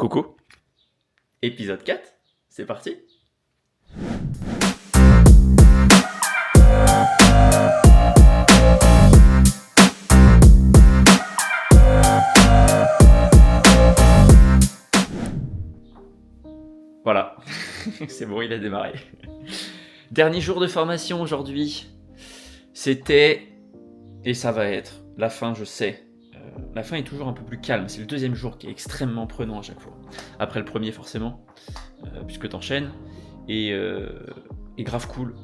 Coco, épisode 4, c'est parti. Voilà, c'est bon, il a démarré. Dernier jour de formation aujourd'hui. C'était, et ça va être, la fin je sais. La fin est toujours un peu plus calme, c'est le deuxième jour qui est extrêmement prenant à chaque fois. Après le premier forcément, puisque t'enchaînes. Et grave cool,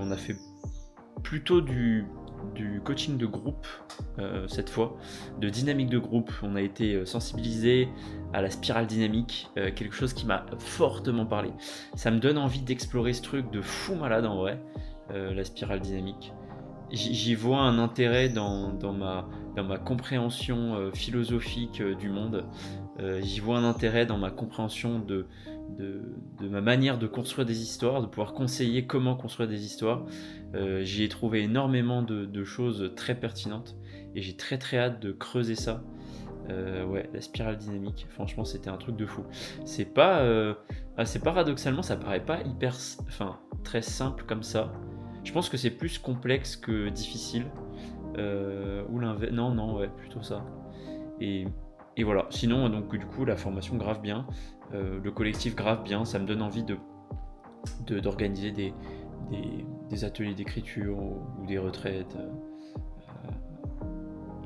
on a fait plutôt du coaching de groupe cette fois, de dynamique de groupe. On a été sensibilisé à la spirale dynamique, quelque chose qui m'a fortement parlé. Ça me donne envie d'explorer ce truc de fou malade en vrai, la spirale dynamique. J'y vois un intérêt dans ma compréhension philosophique du monde. J'y vois un intérêt dans ma compréhension de ma manière de construire des histoires, de pouvoir conseiller comment construire des histoires. J'y ai trouvé énormément de choses très pertinentes et j'ai très hâte de creuser ça. Ouais, la spirale dynamique, franchement c'était un truc de fou. C'est paradoxalement, ça paraît pas très simple comme ça. Je pense que c'est plus complexe que difficile. Ou l'inverse. Non, ouais, plutôt ça. Et voilà. Sinon, donc du coup, la formation grave bien. Le collectif grave bien. Ça me donne envie d'organiser des ateliers d'écriture ou des retraites.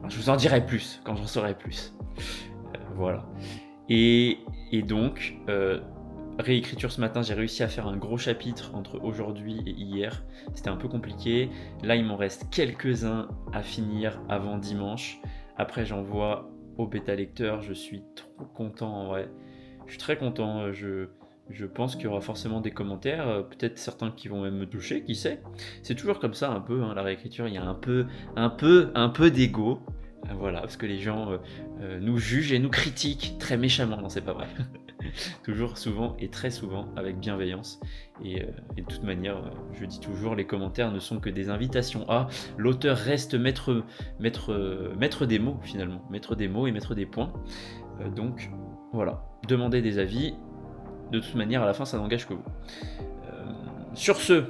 Je vous en dirai plus quand j'en saurai plus. Voilà. Et donc, réécriture ce matin, j'ai réussi à faire un gros chapitre entre aujourd'hui et hier. C'était un peu compliqué. Là, il m'en reste quelques-uns à finir avant dimanche. Après, j'envoie au bêta lecteur. Je suis trop content en vrai. Je suis très content. Je pense qu'il y aura forcément des commentaires, peut-être certains qui vont même me toucher, qui sait. C'est toujours comme ça un peu, hein, la réécriture. Il y a un peu d'ego. Voilà, parce que les gens nous jugent et nous critiquent très méchamment. Non, c'est pas vrai. Toujours, souvent et très souvent avec bienveillance. Et de toute manière, je dis toujours, les commentaires ne sont que des invitations à. L'auteur reste maître des mots finalement, maître des mots et maître des points. Donc voilà, demandez des avis. De toute manière, à la fin, ça n'engage que vous. Sur ce,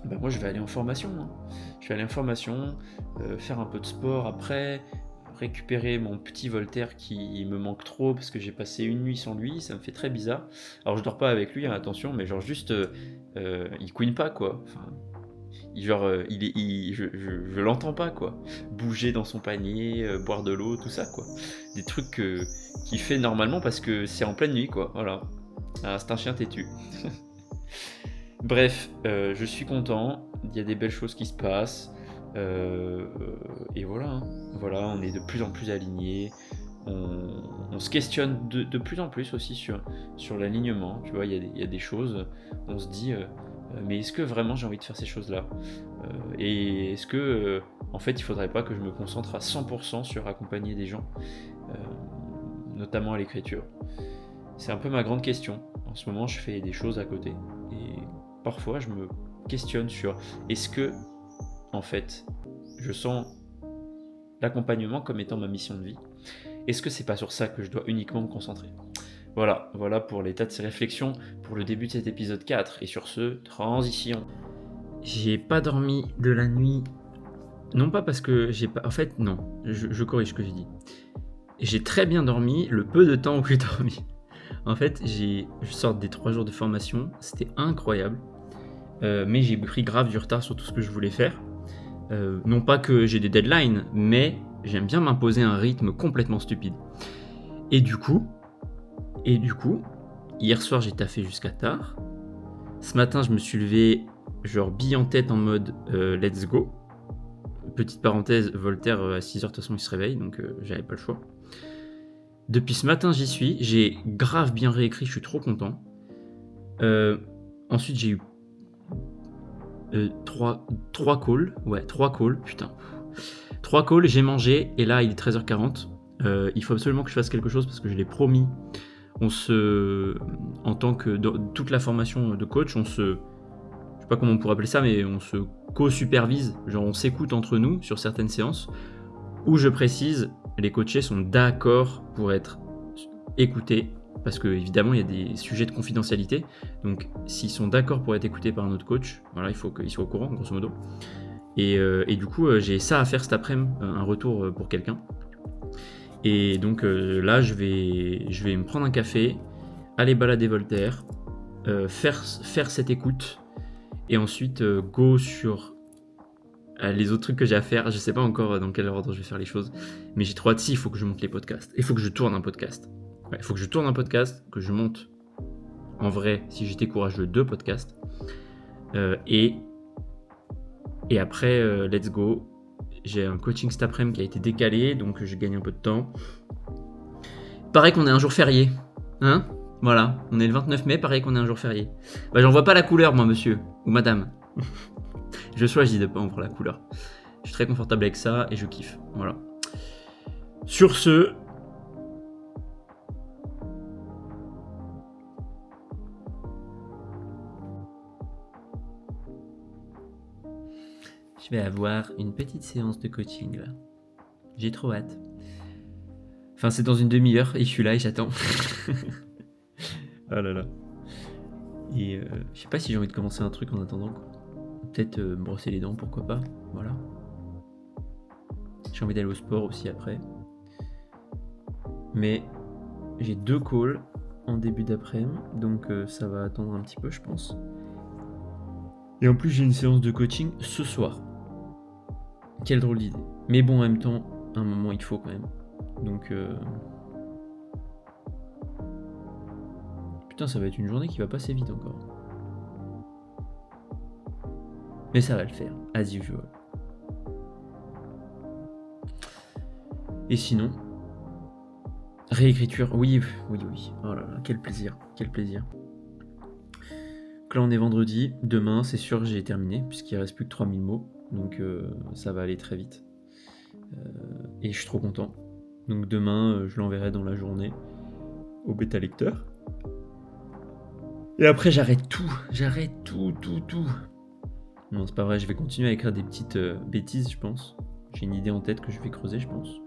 moi je vais aller en formation. Je vais aller en formation, faire un peu de sport après, récupérer mon petit Voltaire qui me manque trop parce que j'ai passé une nuit sans lui, ça me fait très bizarre. Alors je dors pas avec lui, hein, attention, mais genre juste, il couine pas quoi. Enfin, je l'entends pas quoi. Bouger dans son panier, boire de l'eau, tout ça quoi. Des trucs qu'il fait normalement parce que c'est en pleine nuit quoi. Voilà, c'est un chien têtu. Bref, je suis content. Il y a des belles choses qui se passent. Et voilà, hein. Voilà, on est de plus en plus alignés. On se questionne de plus en plus aussi sur l'alignement. Tu vois, il y a des choses, on se dit, mais est-ce que vraiment j'ai envie de faire ces choses-là et est-ce que, en fait, il faudrait pas que je me concentre à 100% sur accompagner des gens, notamment à l'écriture. C'est un peu ma grande question. En ce moment, je fais des choses à côté et parfois, je me questionne sur est-ce que, en fait, je sens l'accompagnement comme étant ma mission de vie. Est-ce que c'est pas sur ça que je dois uniquement me concentrer ? Voilà pour l'état de ces réflexions pour le début de cet épisode 4. Et sur ce, transition. J'ai pas dormi de la nuit. Non pas parce que j'ai pas... En fait, non. Je corrige ce que j'ai dit. J'ai très bien dormi le peu de temps où j'ai dormi. En fait, je sors des 3 jours de formation. C'était incroyable. Mais j'ai pris grave du retard sur tout ce que je voulais faire. Non pas que j'ai des deadlines, mais j'aime bien m'imposer un rythme complètement stupide. Et du coup, hier soir j'ai taffé jusqu'à tard. Ce matin je me suis levé genre bille en tête en mode let's go. Petite parenthèse, Voltaire à 6h de toute façon il se réveille, donc j'avais pas le choix. Depuis ce matin j'y suis, j'ai grave bien réécrit, je suis trop content. Ensuite j'ai eu 3 calls, putain. 3 calls, j'ai mangé, et là il est 13h40. Il faut absolument que je fasse quelque chose parce que je l'ai promis. En tant que dans toute la formation de coach, je sais pas comment on pourrait appeler ça, mais on se co-supervise, genre on s'écoute entre nous sur certaines séances, où je précise, les coachés sont d'accord pour être écoutés, parce que évidemment il y a des sujets de confidentialité, donc s'ils sont d'accord pour être écoutés par un autre coach, voilà, il faut qu'ils soient au courant, grosso modo. Et du coup, j'ai ça à faire cet après-midi, un retour pour quelqu'un. Et donc là, je vais me prendre un café, aller balader Voltaire, faire cette écoute, et ensuite go sur les autres trucs que j'ai à faire. Je sais pas encore dans quel ordre je vais faire les choses, mais j'ai trop hâte. Il faut que je monte les podcasts. Il faut que je tourne un podcast. Il faut que je tourne un podcast, que je monte, en vrai, si j'étais courageux, 2 podcasts. Et après, let's go. J'ai un coaching cet après-midi qui a été décalé, donc je gagne un peu de temps. Pareil qu'on est un jour férié. Hein ? Voilà, on est le 29 mai, pareil qu'on est un jour férié. Bah, j'en vois pas la couleur, moi, monsieur. Ou madame. Je choisis de pas en voir la couleur. Je suis très confortable avec ça et je kiffe. Voilà. Sur ce... je vais avoir une petite séance de coaching, là. J'ai trop hâte. Enfin, c'est dans une demi-heure et je suis là et j'attends. Oh là là. Et je sais pas si j'ai envie de commencer un truc en attendant, quoi. Peut-être me brosser les dents, pourquoi pas. Voilà. J'ai envie d'aller au sport aussi après. Mais j'ai 2 calls en début d'après-midi, donc ça va attendre un petit peu, je pense. Et en plus, j'ai une séance de coaching ce soir. Quelle drôle d'idée. Mais bon, en même temps, à un moment, il faut quand même. Donc... putain, ça va être une journée qui va passer vite encore. Mais ça va le faire, as usual. Et sinon, réécriture, oui. Oh là là, quel plaisir. Donc là, on est vendredi. Demain, c'est sûr que j'ai terminé, puisqu'il reste plus que 3000 mots. Donc ça va aller très vite. Et je suis trop content. Donc demain, je l'enverrai dans la journée au bêta lecteur. Et après, j'arrête tout. Non, c'est pas vrai, je vais continuer à écrire des petites bêtises, je pense. J'ai une idée en tête que je vais creuser, je pense.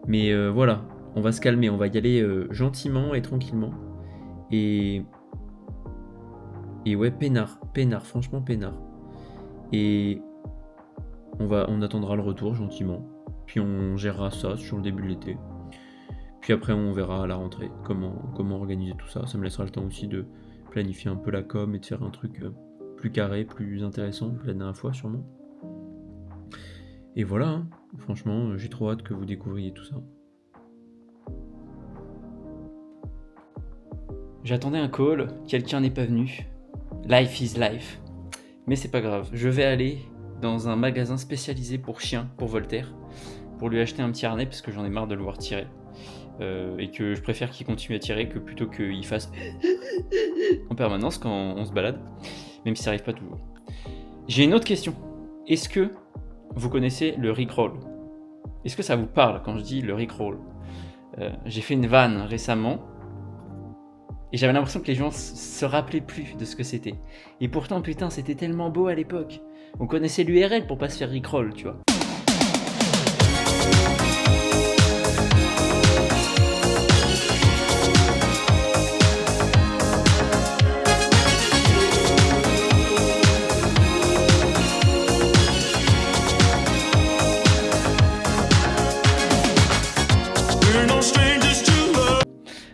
Mais voilà, on va se calmer, on va y aller gentiment et tranquillement. Et ouais, peinard, franchement peinard. Et on attendra le retour gentiment. Puis on gérera ça sur le début de l'été. Puis après, on verra à la rentrée comment organiser tout ça. Ça me laissera le temps aussi de planifier un peu la com et de faire un truc plus carré, plus intéressant que la dernière fois sûrement. Et voilà, hein. Franchement, j'ai trop hâte que vous découvriez tout ça. J'attendais un call, quelqu'un n'est pas venu. Life is life. Mais c'est pas grave, je vais aller dans un magasin spécialisé pour chiens, pour Voltaire, pour lui acheter un petit harnais parce que j'en ai marre de le voir tirer. Et que je préfère qu'il continue à tirer que plutôt qu'il fasse en permanence quand on se balade, même si ça arrive pas toujours. J'ai une autre question. Est-ce que vous connaissez le Rickroll ? Est-ce que ça vous parle quand je dis le Rickroll ? J'ai fait une vanne récemment et j'avais l'impression que les gens se rappelaient plus de ce que c'était. Et pourtant, putain, c'était tellement beau à l'époque. On connaissait l'URL pour pas se faire Rickroll, tu vois.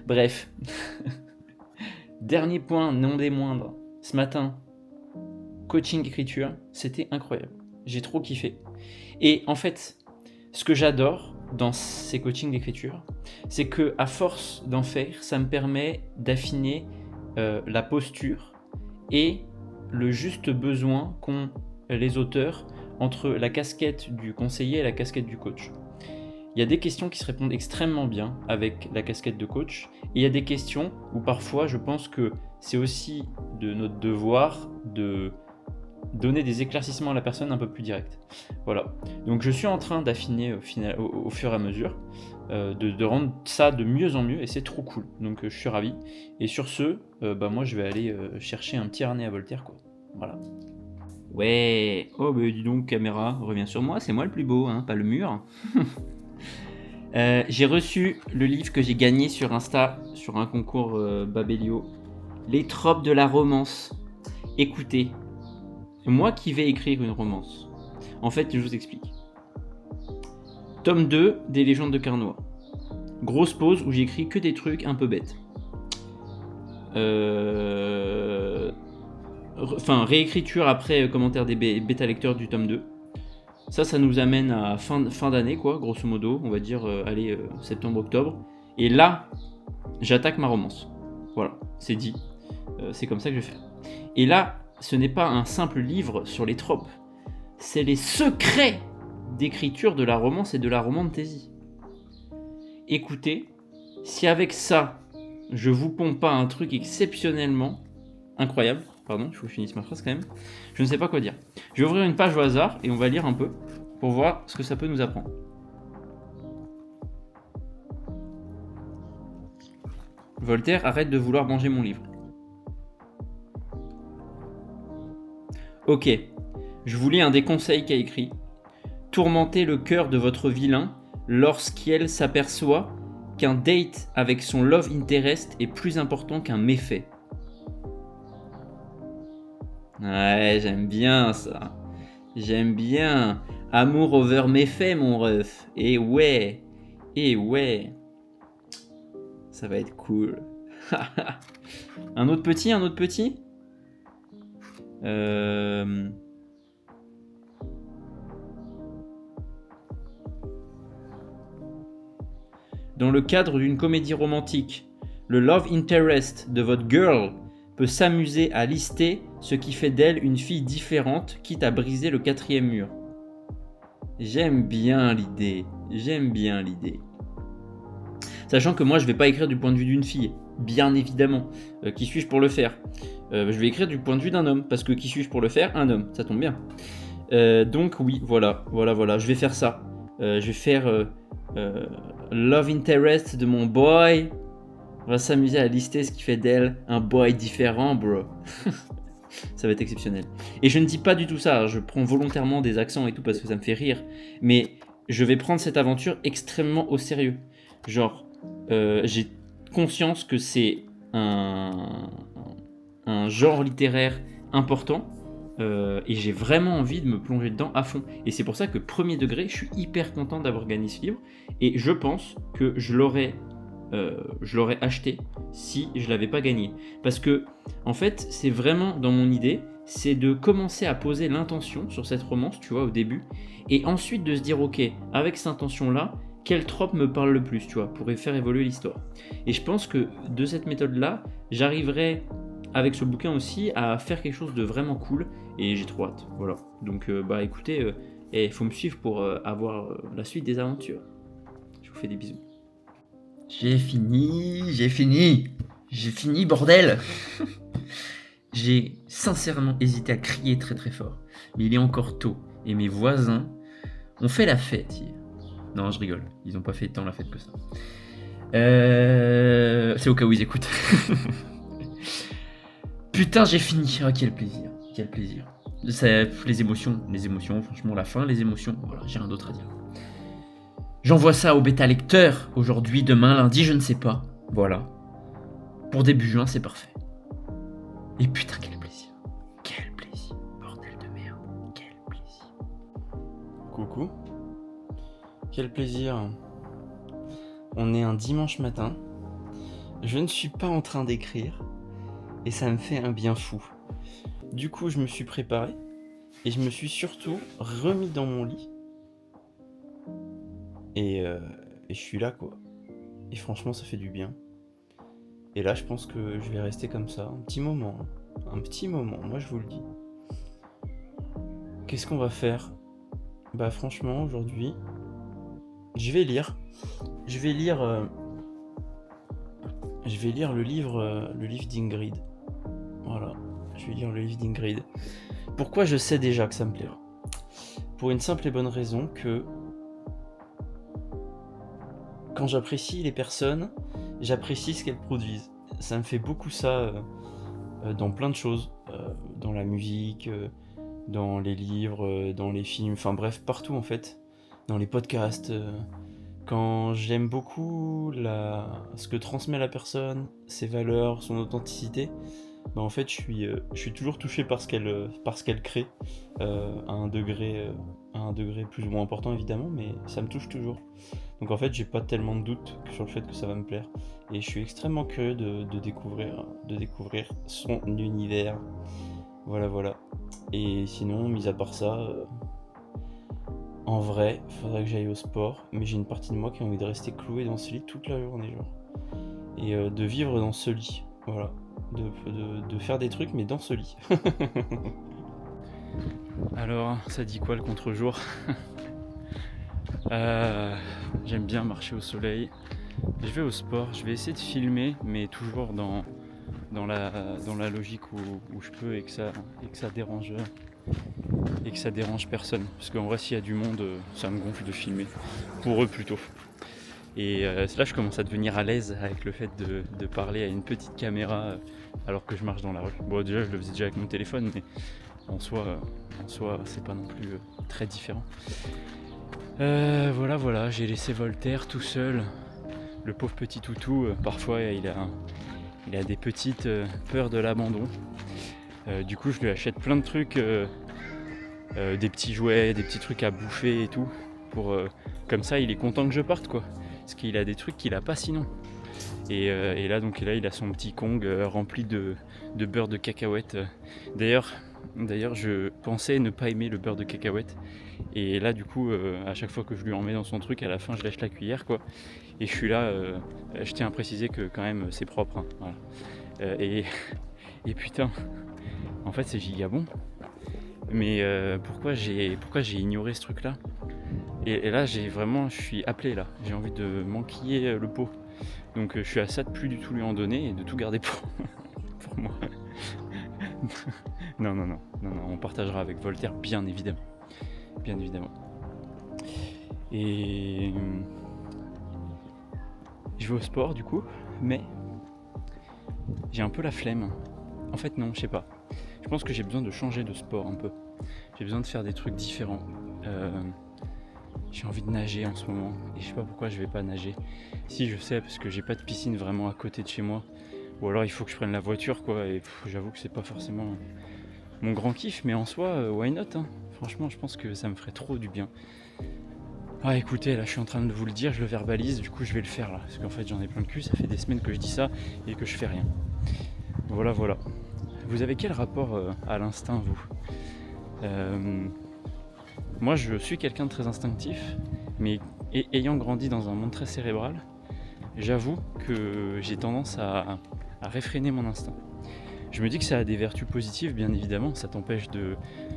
Bref. Dernier point, non des moindres. Ce matin, coaching écriture, c'était incroyable. J'ai trop kiffé. Et en fait, ce que j'adore dans ces coachings d'écriture, c'est que à force d'en faire, ça me permet d'affiner la posture et le juste besoin qu'ont les auteurs entre la casquette du conseiller et la casquette du coach. Il y a des questions qui se répondent extrêmement bien avec la casquette de coach, et il y a des questions où parfois je pense que c'est aussi de notre devoir de donner des éclaircissements à la personne un peu plus direct. Voilà. Donc je suis en train d'affiner au fur et à mesure, de rendre ça de mieux en mieux, et c'est trop cool. Donc je suis ravi. Et sur ce, moi je vais aller chercher un petit harnais à Voltaire, quoi. Voilà. Ouais, oh bah dis donc caméra, reviens sur moi, c'est moi le plus beau, hein, pas le mur. J'ai reçu le livre que j'ai gagné sur Insta, sur un concours Babelio. Les tropes de la romance. Écoutez, moi qui vais écrire une romance, en fait, je vous explique. Tome 2 des Légendes de Carnois. Grosse pause où j'écris que des trucs un peu bêtes. Réécriture après commentaire des bêta lecteurs du tome 2. Ça nous amène à fin d'année, quoi, grosso modo, on va dire, septembre-octobre. Et là, j'attaque ma romance. Voilà, c'est dit. C'est comme ça que je vais faire. Et là, ce n'est pas un simple livre sur les tropes. C'est les secrets d'écriture de la romance et de la romantasy. Écoutez, si avec ça, je vous pompe pas un truc exceptionnellement incroyable, pardon, il faut que je finisse ma phrase quand même, je ne sais pas quoi dire. Je vais ouvrir une page au hasard et on va lire un peu pour voir ce que ça peut nous apprendre. Voltaire, arrête de vouloir manger mon livre. Ok, je vous lis un des conseils qu'a écrit. Tourmentez le cœur de votre vilain lorsqu'elle s'aperçoit qu'un date avec son love interest est plus important qu'un méfait. Ouais, j'aime bien ça. J'aime bien. Amour over méfait, mon ref. Et ouais. Ça va être cool. Un autre petit Dans le cadre d'une comédie romantique, le love interest de votre girl peut s'amuser à lister ce qui fait d'elle une fille différente, quitte à briser le 4e mur. J'aime bien l'idée. Sachant que moi, je vais pas écrire du point de vue d'une fille, bien évidemment. Qui suis-je pour le faire ? Je vais écrire du point de vue d'un homme, parce que qui suis-je pour le faire ? Un homme, ça tombe bien. Donc oui, voilà, je vais faire ça. Je vais faire love interest de mon boy. On va s'amuser à lister ce qui fait d'elle un boy différent, bro. Ça va être exceptionnel. Et je ne dis pas du tout ça, je prends volontairement des accents et tout parce que ça me fait rire. Mais je vais prendre cette aventure extrêmement au sérieux. Genre, j'ai conscience que c'est un genre littéraire important. Et j'ai vraiment envie de me plonger dedans à fond. Et c'est pour ça que premier degré, je suis hyper content d'avoir gagné ce livre. Et je pense que je l'aurais acheté si je l'avais pas gagné. Parce que, en fait, c'est vraiment dans mon idée, c'est de commencer à poser l'intention sur cette romance, tu vois, au début, et ensuite de se dire, ok, avec cette intention-là, quel trope me parle le plus, tu vois, pour faire évoluer l'histoire. Et je pense que de cette méthode-là, j'arriverai avec ce bouquin aussi à faire quelque chose de vraiment cool, et j'ai trop hâte, voilà. Donc, écoutez, il faut me suivre pour avoir la suite des aventures. Je vous fais des bisous. J'ai fini, bordel. J'ai sincèrement hésité à crier très très fort, mais il est encore tôt, et mes voisins ont fait la fête hier. Non, je rigole, ils ont pas fait tant la fête que ça. C'est au cas où ils écoutent. Putain, j'ai fini. Oh, quel plaisir. Les émotions, franchement, la fin, les émotions, voilà, j'ai rien d'autre à dire. J'envoie ça au bêta lecteur, aujourd'hui, demain, lundi, je ne sais pas. Voilà. Pour début juin, c'est parfait. Et putain, quel plaisir. Bordel de merde. Quel plaisir. Coucou. Quel plaisir. On est un dimanche matin. Je ne suis pas en train d'écrire. Et ça me fait un bien fou. Du coup, je me suis préparé. Et je me suis surtout remis dans mon lit. Et je suis là, quoi. Et franchement, ça fait du bien. Et là, je pense que je vais rester comme ça, un petit moment, moi je vous le dis. Qu'est-ce qu'on va faire ? Bah franchement, aujourd'hui, je vais lire le livre d'Ingrid. Voilà, je vais lire le livre d'Ingrid. Pourquoi je sais déjà que ça me plaira ? Pour une simple et bonne raison que quand j'apprécie les personnes, j'apprécie ce qu'elles produisent. Ça me fait beaucoup ça dans plein de choses, dans la musique, dans les livres, dans les films, enfin bref, partout en fait, dans les podcasts Quand j'aime beaucoup ce que transmet la personne, ses valeurs, son authenticité, bah en fait je suis toujours touché par ce qu'elle crée, à un degré plus ou moins important évidemment, mais ça me touche toujours. Donc en fait j'ai pas tellement de doute sur le fait que ça va me plaire. Et je suis extrêmement curieux de découvrir son univers. Voilà voilà. Et sinon, mis à part ça, en vrai, faudrait que j'aille au sport, mais j'ai une partie de moi qui a envie de rester cloué dans ce lit toute la journée, genre. Et de vivre dans ce lit, voilà. De faire des trucs, mais dans ce lit. Alors, ça dit quoi le contre-jour? J'aime bien marcher au soleil. Je vais au sport, je vais essayer de filmer, mais toujours dans la logique où je peux et que ça dérange personne. Parce qu'en vrai, s'il y a du monde, ça me gonfle de filmer. Pour eux plutôt. Et là, je commence à devenir à l'aise avec le fait de parler à une petite caméra alors que je marche dans la rue. Bon, déjà, je le faisais déjà avec mon téléphone, mais en soi c'est pas non plus très différent. Voilà, j'ai laissé Voltaire tout seul. Le pauvre petit toutou, parfois il a des petites peurs de l'abandon. Du coup, je lui achète plein de trucs, des petits jouets, des petits trucs à bouffer et tout. Comme ça, il est content que je parte, quoi. Parce qu'il a des trucs qu'il a pas sinon. Et là, il a son petit Kong rempli de beurre de cacahuète. D'ailleurs, je pensais ne pas aimer le beurre de cacahuète. Et là, du coup, à chaque fois que je lui en mets dans son truc, à la fin, je lâche la cuillère, quoi. Et je suis là, je tiens à préciser que quand même, c'est propre. Hein, voilà. Et putain, en fait, c'est giga bon. Mais pourquoi j'ai ignoré ce truc-là? Et là, je suis appelé là. J'ai envie de m'enquiller le pot. Donc je suis à ça de plus du tout lui en donner et de tout garder pour moi. Non, on partagera avec Voltaire, bien évidemment. Bien évidemment. Et je vais au sport du coup, mais j'ai un peu la flemme. En fait non, je sais pas. Je pense que j'ai besoin de changer de sport un peu. J'ai besoin de faire des trucs différents. J'ai envie de nager en ce moment et je sais pas pourquoi je vais pas nager. Si, je sais, parce que j'ai pas de piscine vraiment à côté de chez moi. Ou alors il faut que je prenne la voiture, quoi. Et j'avoue que c'est pas forcément mon grand kiff, mais en soi, why not, hein. Franchement, je pense que ça me ferait trop du bien. Ah, écoutez, là je suis en train de vous le dire, je le verbalise, du coup je vais le faire là. Parce qu'en fait j'en ai plein le cul, ça fait des semaines que je dis ça et que je fais rien. Voilà. Vous avez quel rapport à l'instinct, vous? Moi, je suis quelqu'un de très instinctif, mais ayant grandi dans un monde très cérébral, j'avoue que j'ai tendance à réfréner mon instinct. Je me dis que ça a des vertus positives, bien évidemment, ça t'empêche de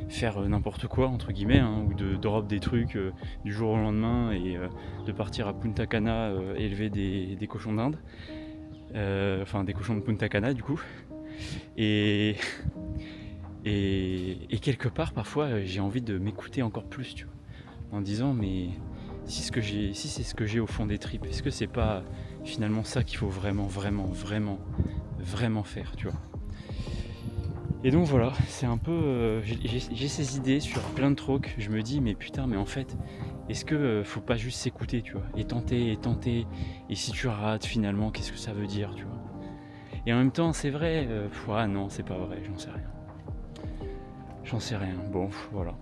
faire n'importe quoi, entre guillemets, hein, ou de drop des trucs du jour au lendemain et de partir à Punta Cana élever des cochons d'Inde. Enfin, des cochons de Punta Cana, du coup. Et quelque part, parfois, j'ai envie de m'écouter encore plus, tu vois, en disant, mais si c'est ce que j'ai au fond des tripes, est-ce que c'est pas finalement ça qu'il faut vraiment faire, tu vois? Et donc voilà, c'est un peu, j'ai ces idées sur plein de trucs. Je me dis, mais putain, mais en fait, est-ce que faut pas juste s'écouter, tu vois, et tenter, et si tu rates finalement, qu'est-ce que ça veut dire, tu vois? Et en même temps, c'est vrai, non, c'est pas vrai, j'en sais rien, bon, voilà.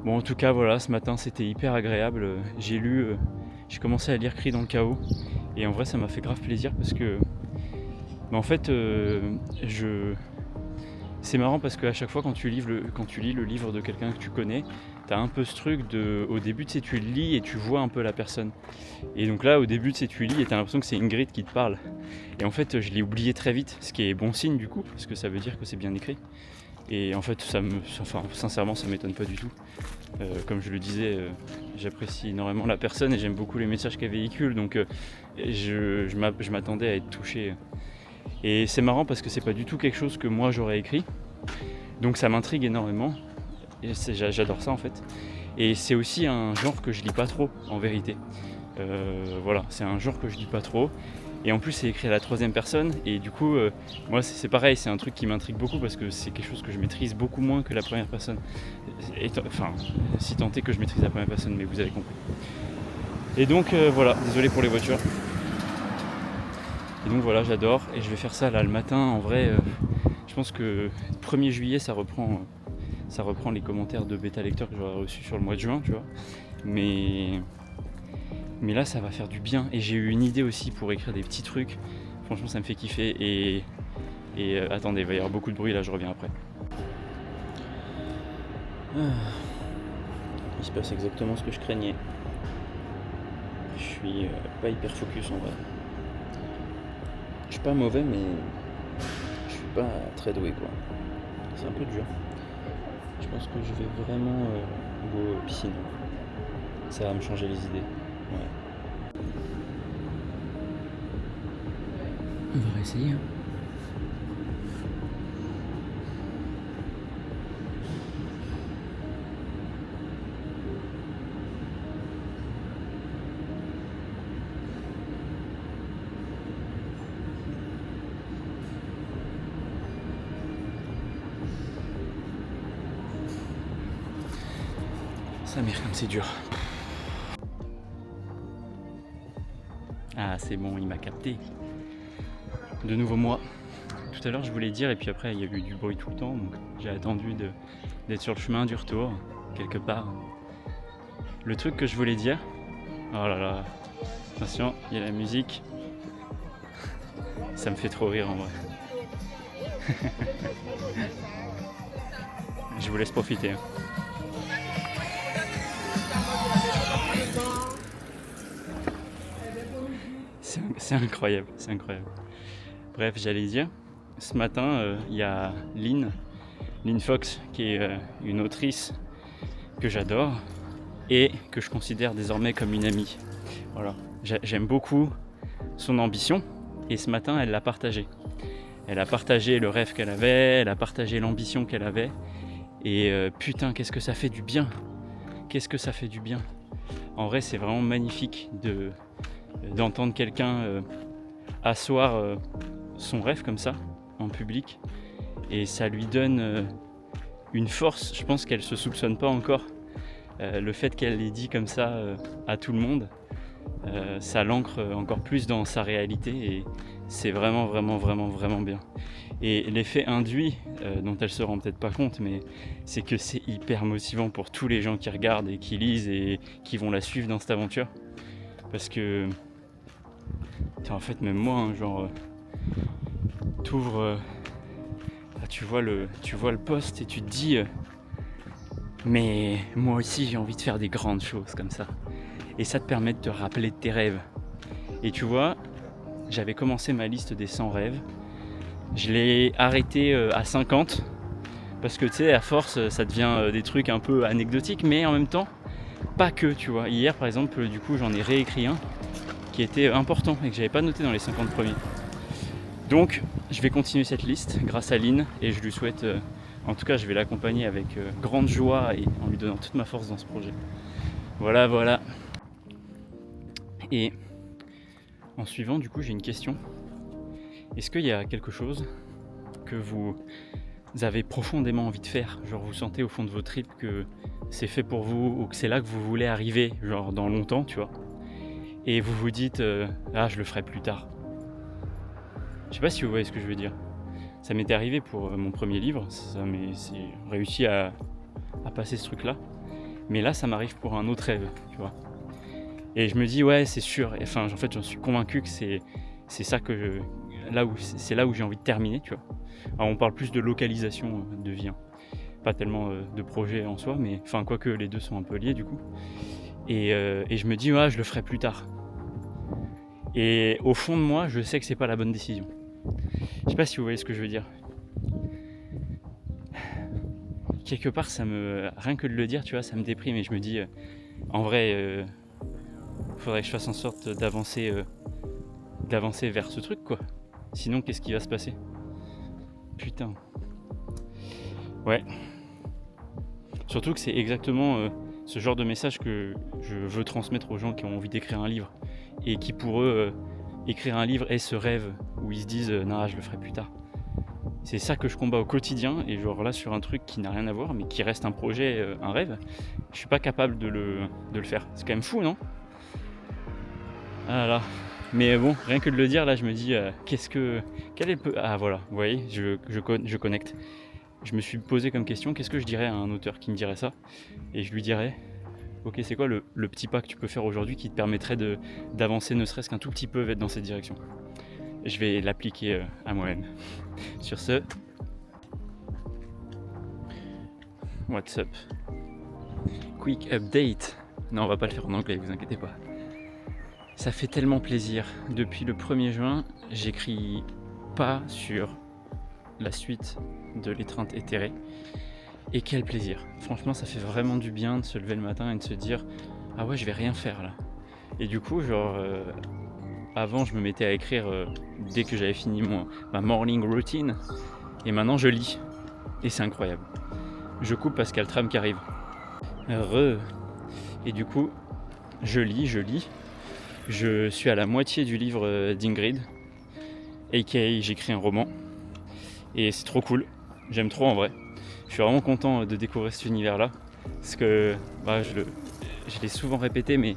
Bon, en tout cas, voilà, ce matin c'était hyper agréable. J'ai commencé à lire Cri dans le chaos, et en vrai ça m'a fait grave plaisir parce que, en fait, c'est marrant parce qu'à chaque fois quand tu lis le livre de quelqu'un que tu connais, t'as un peu ce truc au début, tu sais, tu le lis et tu vois un peu la personne. Et donc là, au début, tu sais, tu lis et t'as l'impression que c'est Ingrid qui te parle. Et en fait, je l'ai oublié très vite, ce qui est bon signe du coup, parce que ça veut dire que c'est bien écrit. Et en fait, sincèrement, ça m'étonne pas du tout. Comme je le disais, j'apprécie énormément la personne et j'aime beaucoup les messages qu'elle véhicule, donc je m'attendais à être touché. Et c'est marrant parce que c'est pas du tout quelque chose que moi j'aurais écrit, donc ça m'intrigue énormément. Et j'adore ça en fait. Et c'est aussi un genre que je lis pas trop, en vérité. Voilà, c'est un genre que je lis pas trop. Et en plus c'est écrit à la troisième personne, et du coup moi c'est pareil, c'est un truc qui m'intrigue beaucoup parce que c'est quelque chose que je maîtrise beaucoup moins que la première personne. Enfin, si tant est que je maîtrise la première personne, mais vous avez compris. Et donc voilà, désolé pour les voitures. Et donc voilà, j'adore. Et je vais faire ça là le matin. En vrai, je pense que 1er juillet, ça reprend les commentaires de bêta lecteurs que j'aurais reçus sur le mois de juin, tu vois. Mais là, ça va faire du bien. Et j'ai eu une idée aussi pour écrire des petits trucs. Franchement, ça me fait kiffer. Et attendez, il va y avoir beaucoup de bruit là, je reviens après. Il se passe exactement ce que je craignais. Je suis pas hyper focus en vrai. Je suis pas mauvais, mais je suis pas très doué quoi. C'est un peu dur. Je pense que je vais vraiment go piscine. Ça va me changer les idées. Ouais. On va réessayer. Hein. Ça merde comme c'est dur. Ah c'est bon, il m'a capté. De nouveau moi. Tout à l'heure je voulais dire et puis après il y a eu du bruit tout le temps donc j'ai attendu d'être sur le chemin du retour, quelque part. Le truc que je voulais dire, oh là là, attention, il y a la musique. Ça me fait trop rire en vrai. Je vous laisse profiter. Hein. C'est incroyable, c'est incroyable. Bref, j'allais dire, ce matin, il y a Lynn Fox, qui est une autrice que j'adore et que je considère désormais comme une amie. Voilà, j'aime beaucoup son ambition et ce matin, elle l'a partagé. Elle a partagé le rêve qu'elle avait, elle a partagé l'ambition qu'elle avait et putain, qu'est-ce que ça fait du bien. Qu'est-ce que ça fait du bien. En vrai, c'est vraiment magnifique d'entendre quelqu'un asseoir son rêve comme ça en public et ça lui donne une force, je pense qu'elle se soupçonne pas encore. Le fait qu'elle l'ait dit comme ça à tout le monde, ça l'ancre encore plus dans sa réalité et c'est vraiment bien. Et l'effet induit, dont elle se rend peut-être pas compte, mais c'est que c'est hyper motivant pour tous les gens qui regardent et qui lisent et qui vont la suivre dans cette aventure. Parce que, en fait, même moi, hein, genre, t'ouvres, tu vois le post et tu te dis, mais moi aussi j'ai envie de faire des grandes choses comme ça. Et ça te permet de te rappeler de tes rêves. Et tu vois, j'avais commencé ma liste des 100 rêves. Je l'ai arrêté à 50 parce que tu sais, à force, ça devient des trucs un peu anecdotiques, mais en même temps, pas que, tu vois. Hier, par exemple, du coup, j'en ai réécrit un qui était important et que j'avais pas noté dans les 50 premiers. Donc, je vais continuer cette liste grâce à Lynn et je lui souhaite, en tout cas, je vais l'accompagner avec grande joie et en lui donnant toute ma force dans ce projet. Voilà. Et en suivant, du coup, j'ai une question. Est-ce qu'il y a quelque chose que vous avez profondément envie de faire, genre vous sentez au fond de vos tripes que c'est fait pour vous ou que c'est là que vous voulez arriver, genre dans longtemps, tu vois, et vous vous dites ah je le ferai plus tard. Je sais pas si vous voyez ce que je veux dire. Ça m'était arrivé pour mon premier livre, j'ai réussi à passer ce truc là, mais là ça m'arrive pour un autre rêve, tu vois. Et je me dis ouais c'est sûr, enfin en fait j'en suis convaincu que c'est ça que c'est là où j'ai envie de terminer, tu vois. Alors on parle plus de localisation de vie, hein. Pas tellement de projet en soi, mais enfin quoique les deux sont un peu liés du coup. Et je me dis ouais je le ferai plus tard. Et au fond de moi je sais que c'est pas la bonne décision. Je sais pas si vous voyez ce que je veux dire. Quelque part rien que de le dire, tu vois, ça me déprime et je me dis en vrai faudrait que je fasse en sorte d'avancer vers ce truc quoi. Sinon qu'est-ce qui va se passer? Putain. Ouais. Surtout que c'est exactement ce genre de message que je veux transmettre aux gens qui ont envie d'écrire un livre et qui pour eux écrire un livre est ce rêve où ils se disent non je le ferai plus tard. C'est ça que je combats au quotidien et genre là sur un truc qui n'a rien à voir mais qui reste un projet, un rêve, je suis pas capable de le faire. C'est quand même fou non? Ah là. Mais bon, rien que de le dire, là, je me dis, quel est ah voilà, vous voyez, je connecte. Je me suis posé comme question, qu'est-ce que je dirais à un auteur qui me dirait ça? Et je lui dirais, ok, c'est quoi le petit pas que tu peux faire aujourd'hui qui te permettrait d'avancer ne serait-ce qu'un tout petit peu dans cette direction? Je vais l'appliquer à moi-même. Sur ce, what's up? Quick update. Non, on va pas le faire en anglais, vous inquiétez pas. Ça fait tellement plaisir. Depuis le 1er juin, j'écris pas sur la suite de l'étreinte éthérée. Et quel plaisir. Franchement, ça fait vraiment du bien de se lever le matin et de se dire « Ah ouais, je vais rien faire là ». Et du coup, avant, je me mettais à écrire dès que j'avais fini ma morning routine. Et maintenant, je lis. Et c'est incroyable. Je coupe parce qu'il y a le tram qui arrive. Et du coup, je lis. Je suis à la moitié du livre d'Ingrid. A.k.a. j'écris un roman. Et c'est trop cool. J'aime trop en vrai. Je suis vraiment content de découvrir cet univers-là. Parce que je l'ai souvent répété, mais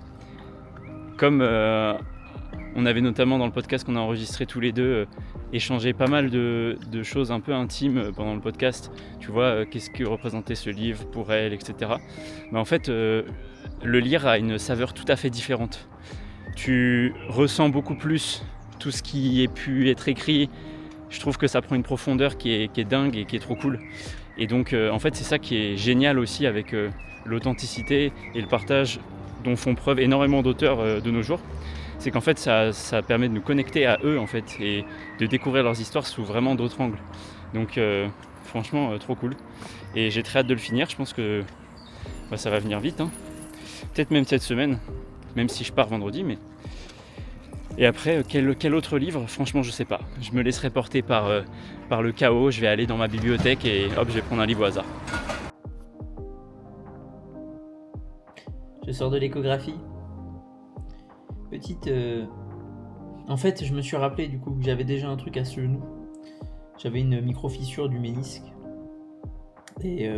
comme on avait notamment dans le podcast qu'on a enregistré tous les deux échangé pas mal de choses un peu intimes pendant le podcast. Tu vois, qu'est-ce que représentait ce livre pour elle, etc. Mais en fait, le lire a une saveur tout à fait différente. Tu ressens beaucoup plus tout ce qui est pu être écrit. Je trouve que ça prend une profondeur qui est dingue et qui est trop cool. Et donc, en fait, c'est ça qui est génial aussi avec l'authenticité et le partage dont font preuve énormément d'auteurs de nos jours. C'est qu'en fait, ça permet de nous connecter à eux, en fait, et de découvrir leurs histoires sous vraiment d'autres angles. Donc, franchement, trop cool. Et j'ai très hâte de le finir. Je pense que ça va venir vite. Hein. Peut-être même cette semaine, même si je pars vendredi, mais... Et après, quel autre livre? Franchement, je sais pas. Je me laisserai porter par le chaos. Je vais aller dans ma bibliothèque et hop, je vais prendre un livre au hasard. Je sors de l'échographie. Petite... En fait, je me suis rappelé du coup que j'avais déjà un truc à ce genou. J'avais une micro-fissure du ménisque. Et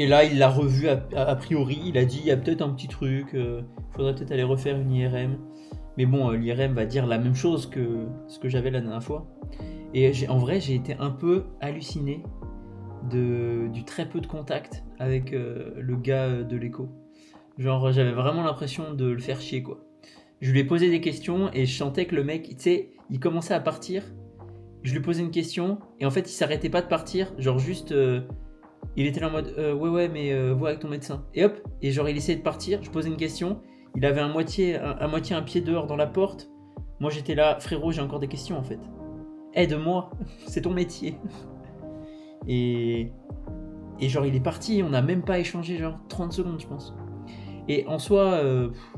là, il l'a revu a priori. Il a dit, il y a peut-être un petit truc. Faudrait peut-être aller refaire une IRM. Mais bon, l'IRM va dire la même chose que ce que j'avais la dernière fois. Et en vrai, j'ai été un peu halluciné du très peu de contact avec le gars de l'écho. Genre, j'avais vraiment l'impression de le faire chier, quoi. Je lui ai posé des questions et je sentais que le mec, tu sais, il commençait à partir. Je lui posais une question et en fait, il s'arrêtait pas de partir. Genre, juste, il était là en mode ouais, mais vois avec ton médecin. Et hop, et genre, il essayait de partir. Je posais une question. Il avait à moitié un pied dehors dans la porte. Moi, j'étais là, frérot, j'ai encore des questions en fait. Aide-moi, c'est ton métier. Et genre, il est parti. On n'a même pas échangé, genre 30 secondes, je pense. Et en soi,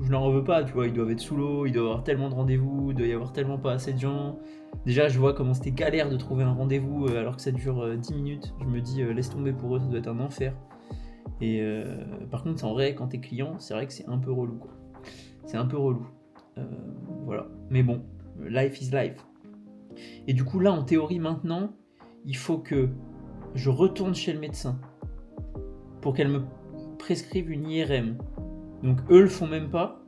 je n'en veux pas, tu vois, ils doivent être sous l'eau, il doit y avoir tellement de rendez-vous, il doit y avoir tellement pas assez de gens. Déjà, je vois comment c'était galère de trouver un rendez-vous alors que ça dure 10 minutes. Je me dis, laisse tomber pour eux, ça doit être un enfer. Et par contre, en vrai, quand t'es client, c'est vrai que c'est un peu relou, quoi. C'est un peu relou. Voilà. Mais bon, life is life. Et du coup, là, en théorie, maintenant, il faut que je retourne chez le médecin pour qu'elle me prescrive une IRM. Donc eux le font même pas.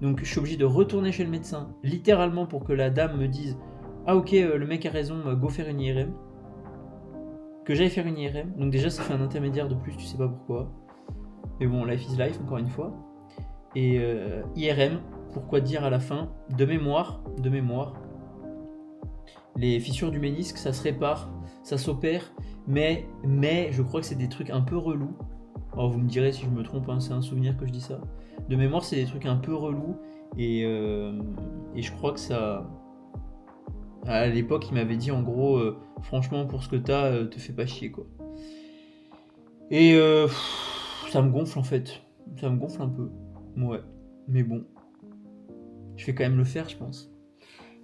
Donc je suis obligé de retourner chez le médecin, littéralement pour que la dame me dise « Ah ok, le mec a raison, go faire une IRM. » Que j'aille faire une IRM. Donc déjà ça fait un intermédiaire de plus, tu sais pas pourquoi. Mais bon, life is life, encore une fois. Et IRM, pourquoi dire à la fin, de mémoire, les fissures du ménisque, ça se répare, ça s'opère, mais je crois que c'est des trucs un peu relous. Alors vous me direz si je me trompe, hein, c'est un souvenir que je dis ça. De mémoire, c'est des trucs un peu relous et je crois que ça... À l'époque, il m'avait dit en gros, franchement, pour ce que t'as, te fais pas chier, quoi. Et ça me gonfle en fait. Ça me gonfle un peu. Ouais. Mais bon. Je vais quand même le faire, je pense.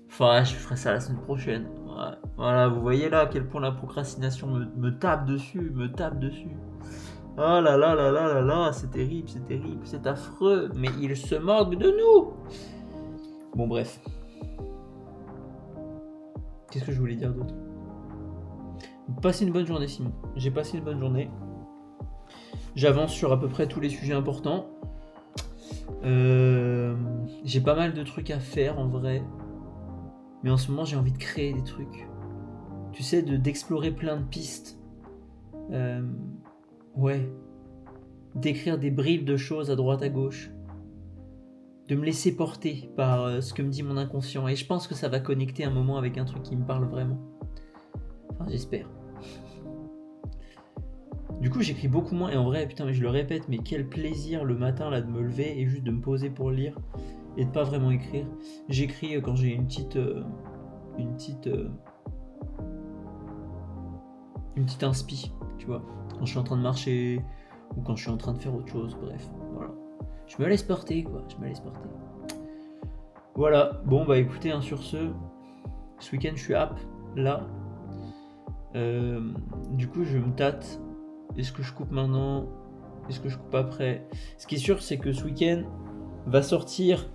Enfin, je ferai ça la semaine prochaine. Ouais. Voilà, vous voyez là à quel point la procrastination me tape dessus, Oh là là là là là là, c'est terrible, c'est affreux, mais il se moque de nous. Bon bref. Qu'est-ce que je voulais dire d'autre? Passez une bonne journée Simon. J'ai passé une bonne journée. J'avance sur à peu près tous les sujets importants. J'ai pas mal de trucs à faire en vrai. Mais en ce moment, j'ai envie de créer des trucs. Tu sais, d'explorer plein de pistes. Ouais. D'écrire des bribes de choses à droite à gauche. De me laisser porter par ce que me dit mon inconscient. Et je pense que ça va connecter un moment avec un truc qui me parle vraiment. Enfin, j'espère. Du coup, j'écris beaucoup moins. Et en vrai, putain, mais je le répète, mais quel plaisir le matin là de me lever et juste de me poser pour lire. Et de pas vraiment écrire. J'écris quand j'ai une petite inspi, tu vois, quand je suis en train de marcher ou quand je suis en train de faire autre chose, bref, voilà. Je me laisse porter, quoi, Voilà, bon bah écoutez, hein, sur ce week-end je suis apte, là. Du coup je me tâte. Est-ce que je coupe maintenant? Est-ce que je coupe après? Ce qui est sûr, c'est que ce week-end va sortir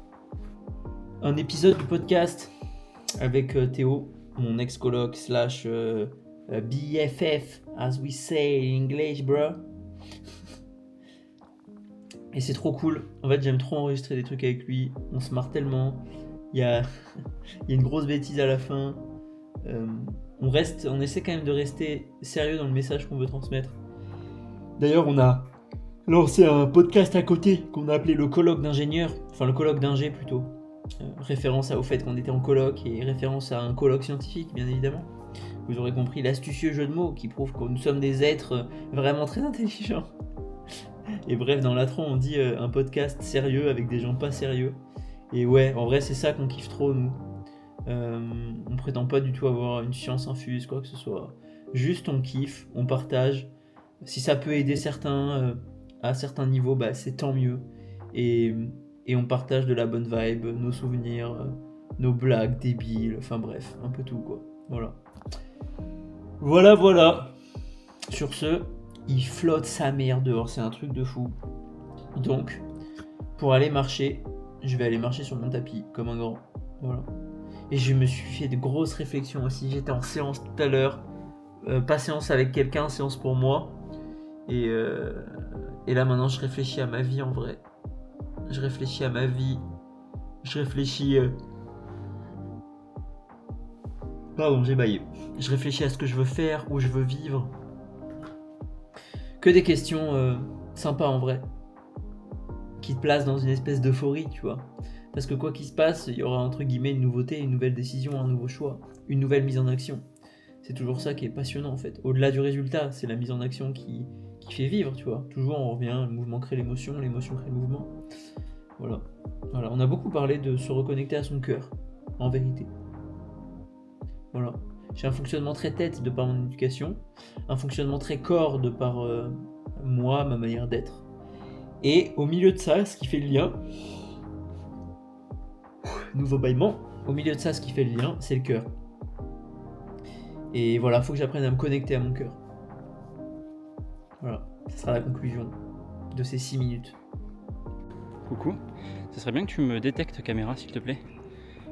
un épisode du podcast avec Théo, mon ex-coloc slash BFF, as we say in English, bro. Et c'est trop cool. En fait, j'aime trop enregistrer des trucs avec lui. On se marre tellement. Il y a une grosse bêtise à la fin. On essaie quand même de rester sérieux dans le message qu'on veut transmettre. D'ailleurs, on a lancé un podcast à côté qu'on a appelé le colloque d'ingénieurs. Enfin, le colloque d'ingé plutôt. Référence au fait qu'on était en colloque et référence à un colloque scientifique, bien évidemment. Vous aurez compris l'astucieux jeu de mots qui prouve que nous sommes des êtres vraiment très intelligents. Et bref, dans l'intro, on dit un podcast sérieux avec des gens pas sérieux. Et ouais, en vrai, c'est ça qu'on kiffe trop, nous. On prétend pas du tout avoir une science infuse, quoi que ce soit. Juste, on kiffe, on partage. Si ça peut aider certains à certains niveaux, bah, c'est tant mieux. Et on partage de la bonne vibe, nos souvenirs, nos blagues débiles, enfin bref, un peu tout, quoi. Voilà. Sur ce, il flotte sa mère dehors, c'est un truc de fou. Donc, pour aller marcher, je vais aller marcher sur mon tapis, comme un grand. Voilà. Et je me suis fait de grosses réflexions aussi. J'étais en séance tout à l'heure. Pas séance avec quelqu'un, séance pour moi. Et là maintenant, je réfléchis à ma vie en vrai. Je réfléchis à ma vie. Je réfléchis... Pardon, j'ai baillé. Je réfléchis à ce que je veux faire, où je veux vivre. Que des questions sympas en vrai. Qui te placent dans une espèce d'euphorie, tu vois. Parce que quoi qu'il se passe, il y aura entre guillemets une nouveauté, une nouvelle décision, un nouveau choix, une nouvelle mise en action. C'est toujours ça qui est passionnant en fait. Au-delà du résultat, c'est la mise en action qui fait vivre, tu vois. Toujours on revient, le mouvement crée l'émotion crée le mouvement. Voilà, on a beaucoup parlé de se reconnecter à son cœur, en vérité. Voilà. J'ai un fonctionnement très tête de par mon éducation, un fonctionnement très corps de par moi, ma manière d'être. Et au milieu de ça, ce qui fait le lien, nouveau bâillement, au milieu de ça, ce qui fait le lien, c'est le cœur. Et voilà, faut que j'apprenne à me connecter à mon cœur. Voilà, ça sera la conclusion de ces 6 minutes. Coucou, ça serait bien que tu me détectes caméra s'il te plaît.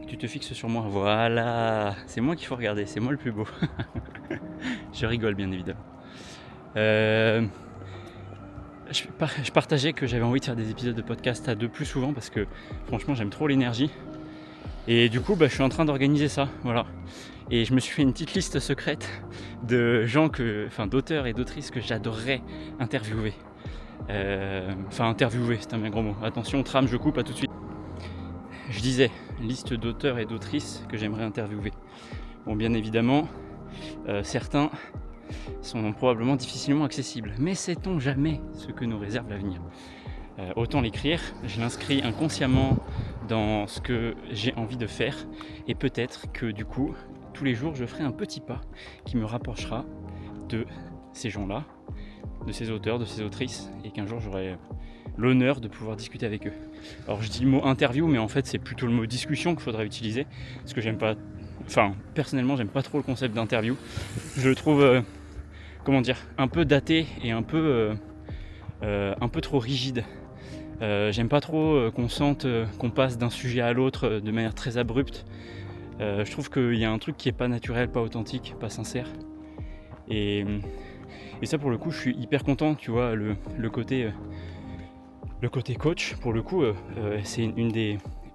Que tu te fixes sur moi. Voilà, c'est moi qu'il faut regarder, c'est moi le plus beau. Je rigole bien évidemment. Je partageais que j'avais envie de faire des épisodes de podcast à deux plus souvent parce que franchement j'aime trop l'énergie. Et du coup je suis en train d'organiser ça, voilà. Et je me suis fait une petite liste secrète de gens d'auteurs et d'autrices que j'adorerais interviewer. Interviewer, c'est un bien gros mot. Attention, trame, je coupe, à tout de suite. Je disais, liste d'auteurs et d'autrices que j'aimerais interviewer. Bon, bien évidemment, certains sont probablement difficilement accessibles. Mais sait-on jamais ce que nous réserve l'avenir ? Autant l'écrire, je l'inscris inconsciemment dans ce que j'ai envie de faire. Et peut-être que du coup, tous les jours, je ferai un petit pas qui me rapprochera de ces gens-là, de ces auteurs, de ces autrices, et qu'un jour j'aurai l'honneur de pouvoir discuter avec eux. Alors je dis le mot interview, mais en fait c'est plutôt le mot discussion qu'il faudrait utiliser, parce que personnellement j'aime pas trop le concept d'interview. Je le trouve, un peu daté et un peu trop rigide. J'aime pas trop qu'on sente qu'on passe d'un sujet à l'autre de manière très abrupte. Je trouve qu'il y a un truc qui est pas naturel, pas authentique, pas sincère. Et ça pour le coup je suis hyper content, tu vois, le côté le côté coach, pour le coup, c'est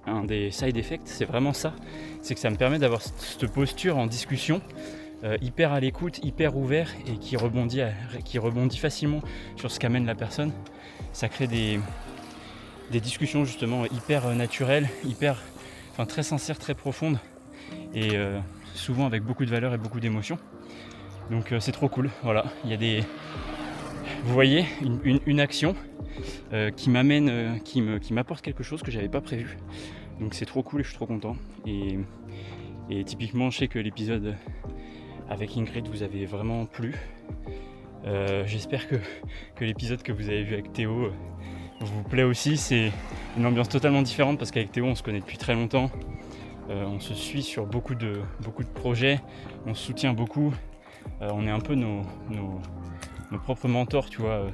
un des side effects, c'est vraiment ça. C'est que ça me permet d'avoir cette posture en discussion, hyper à l'écoute, hyper ouvert et qui rebondit facilement sur ce qu'amène la personne. Ça crée des discussions justement hyper naturelles, très sincères, très profondes et souvent avec beaucoup de valeur et beaucoup d'émotions. Donc c'est trop cool. Voilà, il y a vous voyez, une action qui m'amène, qui m'apporte quelque chose que j'avais pas prévu. Donc c'est trop cool et je suis trop content. Et typiquement, je sais que l'épisode avec Ingrid vous avait vraiment plu. J'espère que l'épisode que vous avez vu avec Théo vous plaît aussi. C'est une ambiance totalement différente parce qu'avec Théo on se connaît depuis très longtemps. On se suit sur beaucoup de projets, on se soutient beaucoup. On est un peu nos propres mentors, tu vois.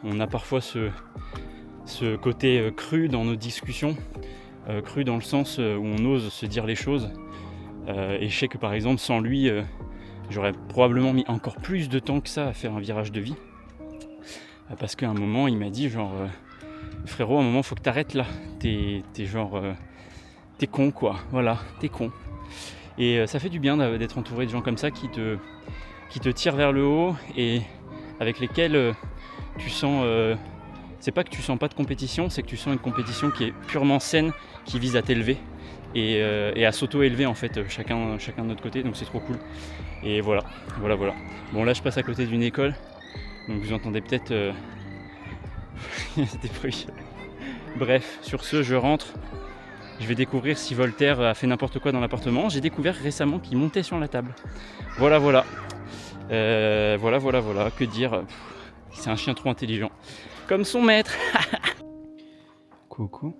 On a parfois ce côté cru dans nos discussions, cru dans le sens où on ose se dire les choses. Et je sais que par exemple sans lui, j'aurais probablement mis encore plus de temps que ça à faire un virage de vie. Parce qu'à un moment il m'a dit genre frérot, à un moment faut que t'arrêtes là, t'es con quoi, voilà, t'es con. Et ça fait du bien d'être entouré de gens comme ça qui te tirent vers le haut et avec lesquels tu sens, c'est pas que tu sens pas de compétition, c'est que tu sens une compétition qui est purement saine, qui vise à t'élever et à s'auto-élever en fait, chacun de notre côté, donc c'est trop cool. Et voilà. Bon là je passe à côté d'une école, donc vous entendez peut-être des bruits. Bref, sur ce je rentre. Je vais découvrir si Voltaire a fait n'importe quoi dans l'appartement. J'ai découvert récemment qu'il montait sur la table. Voilà. Voilà. Que dire ? C'est un chien trop intelligent. Comme son maître. Coucou.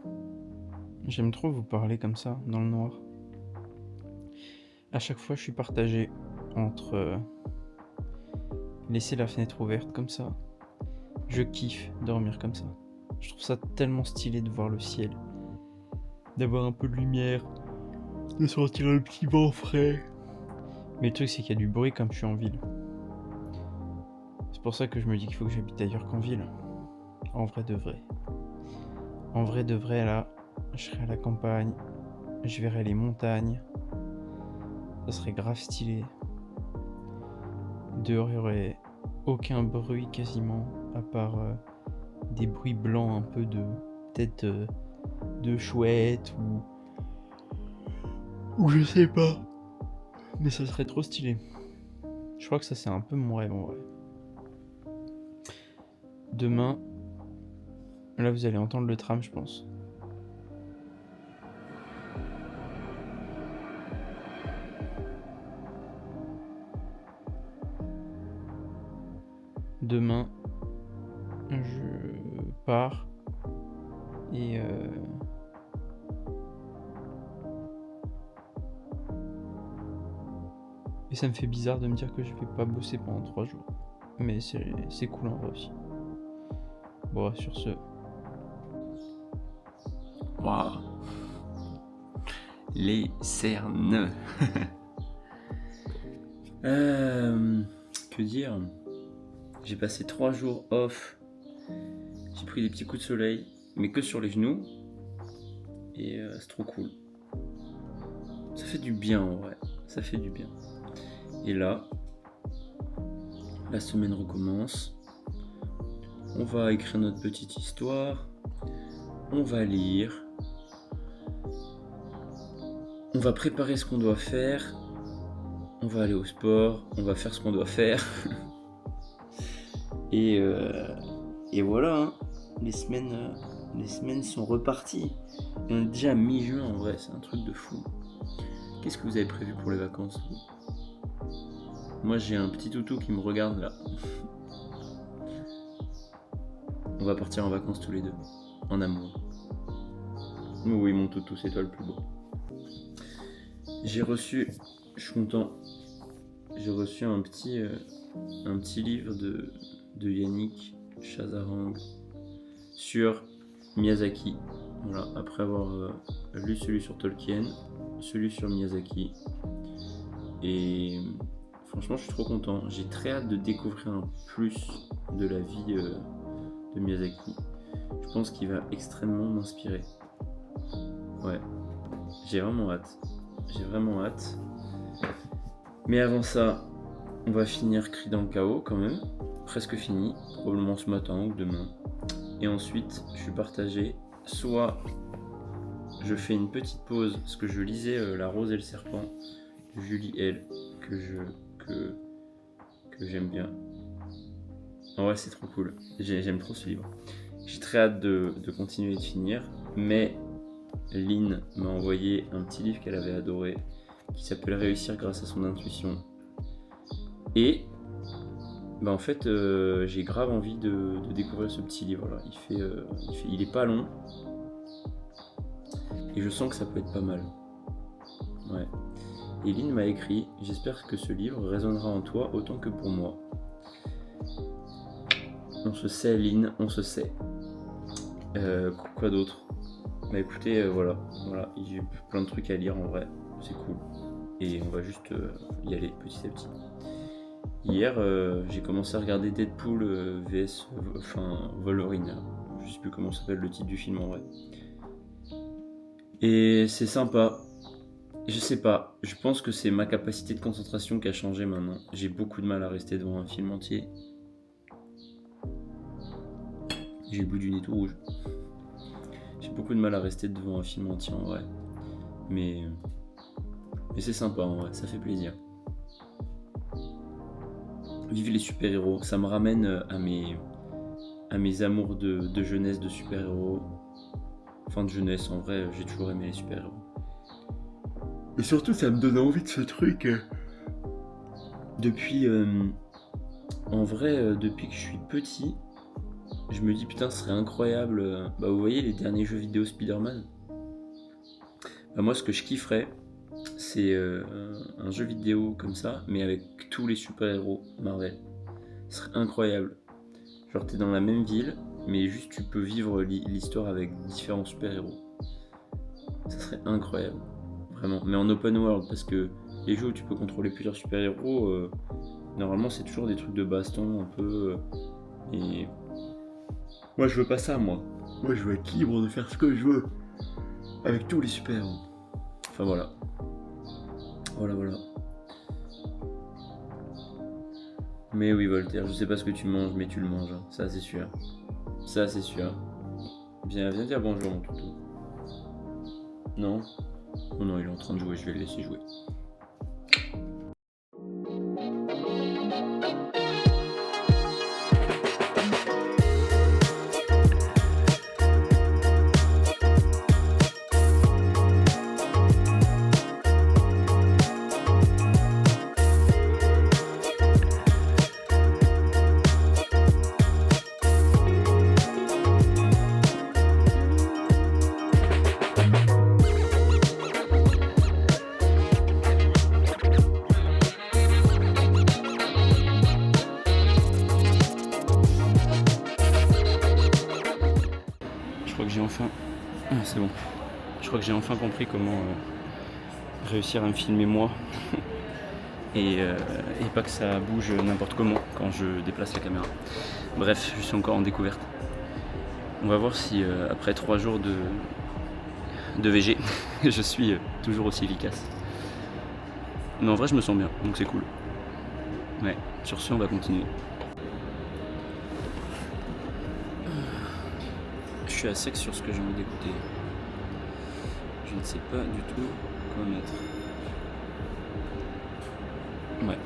J'aime trop vous parler comme ça, dans le noir. À chaque fois, je suis partagé entre laisser la fenêtre ouverte comme ça. Je kiffe dormir comme ça. Je trouve ça tellement stylé de voir le ciel. D'avoir un peu de lumière, de sentir le petit vent frais. Mais le truc c'est qu'il y a du bruit comme je suis en ville. C'est pour ça que je me dis qu'il faut que j'habite ailleurs qu'en ville. En vrai de vrai. En vrai de vrai là, je serais à la campagne, je verrais les montagnes. Ça serait grave stylé. Dehors il y aurait aucun bruit quasiment, à part des bruits blancs un peu de peut-être de chouette ou je sais pas, mais ça serait trop stylé. Je crois que ça c'est un peu mon rêve en vrai. Demain, là vous allez entendre le tram je pense. Demain je pars et ça me fait bizarre de me dire que je vais pas bosser pendant 3 jours. Mais c'est cool en vrai aussi. Bon, sur ce. Waouh. Les cernes. Que dire ? J'ai passé 3 jours off. J'ai pris des petits coups de soleil, mais que sur les genoux. Et c'est trop cool. Ça fait du bien en vrai. Ça fait du bien. Et là, la semaine recommence. On va écrire notre petite histoire. On va lire. On va préparer ce qu'on doit faire. On va aller au sport. On va faire ce qu'on doit faire. Et voilà, hein. Les semaines sont reparties. On est déjà à mi-juin en vrai, c'est un truc de fou. Qu'est-ce que vous avez prévu pour les vacances, vous ? Moi j'ai un petit toutou qui me regarde là. On va partir en vacances tous les deux, en amour. Oui mon toutou, c'est toi le plus beau. Je suis content, j'ai reçu un petit livre de Yannick Chazarang sur Miyazaki. Voilà, après avoir lu celui sur Tolkien, celui sur Miyazaki. Et franchement, je suis trop content. J'ai très hâte de découvrir un plus de la vie de Miyazaki. Je pense qu'il va extrêmement m'inspirer. Ouais, j'ai vraiment hâte. J'ai vraiment hâte. Mais avant ça, on va finir Cri dans le chaos quand même. Presque fini, probablement ce matin ou demain. Et ensuite, je suis partagé. Soit je fais une petite pause, parce que je lisais La Rose et le Serpent de Julie L, que j'aime bien. En vrai, c'est trop cool. J'aime trop ce livre. J'ai très hâte de continuer et de finir, mais Lynn m'a envoyé un petit livre qu'elle avait adoré, qui s'appelle Réussir grâce à son intuition. Et bah en fait, j'ai grave envie de découvrir ce petit livre-là. Il est pas long, et je sens que ça peut être pas mal. Ouais. Et Lynn m'a écrit « J'espère que ce livre résonnera en toi autant que pour moi. » On se sait, Lynn, on se sait. Quoi d'autre? Bah écoutez, voilà, j'ai plein de trucs à lire en vrai, c'est cool. Et on va juste y aller petit à petit. Hier, j'ai commencé à regarder Deadpool vs Wolverine. Je sais plus comment s'appelle le titre du film en vrai. Et c'est sympa. Je sais pas, je pense que c'est ma capacité de concentration qui a changé maintenant. J'ai beaucoup de mal à rester devant un film entier. J'ai le bout du nez tout rouge. J'ai beaucoup de mal à rester devant un film entier en vrai. Mais c'est sympa en vrai, ça fait plaisir. Vive les super-héros, ça me ramène à mes amours de jeunesse de super-héros. Enfin de jeunesse, en vrai, j'ai toujours aimé les super-héros. Et surtout, ça me donne envie de ce truc. Depuis que je suis petit, je me dis putain, ce serait incroyable. Bah, vous voyez les derniers jeux vidéo Spider-Man. Bah, moi, ce que je kifferais, c'est un jeu vidéo comme ça, mais avec tous les super-héros Marvel. Ce serait incroyable. Genre, t'es dans la même ville, mais juste tu peux vivre l'histoire avec différents super-héros. Ça serait incroyable. Vraiment, mais en open world, parce que les jeux où tu peux contrôler plusieurs super-héros, normalement c'est toujours des trucs de baston un peu. Et moi je veux pas ça, moi. Moi je veux être libre de faire ce que je veux avec tous les super-héros. Enfin voilà. Voilà. Mais oui, Voltaire, je sais pas ce que tu manges, mais tu le manges, hein. Ça c'est sûr. Ça c'est sûr. Viens dire bonjour, mon toutou. Non? Oh non, il est en train de jouer, je vais le laisser jouer. C'est bon. Je crois que j'ai enfin compris comment réussir à me filmer moi et pas que ça bouge n'importe comment quand je déplace la caméra. Bref, je suis encore en découverte. On va voir si après 3 jours de VG, je suis toujours aussi efficace. Mais en vrai, je me sens bien, donc c'est cool. Ouais, sur ce, on va continuer. Je suis à sec sur ce que j'ai envie d'écouter. Je ne sais pas du tout quoi mettre. Ouais.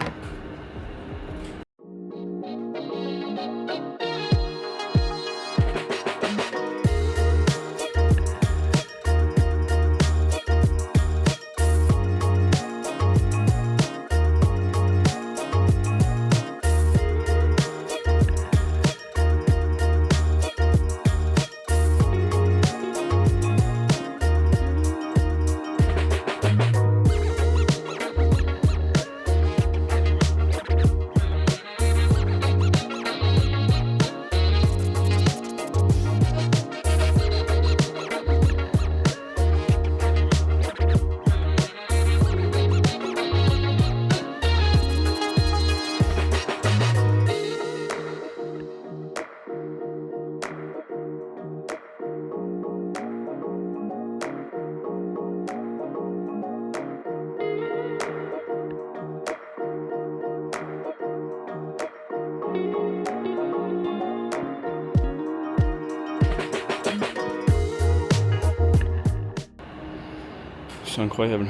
C'est incroyable.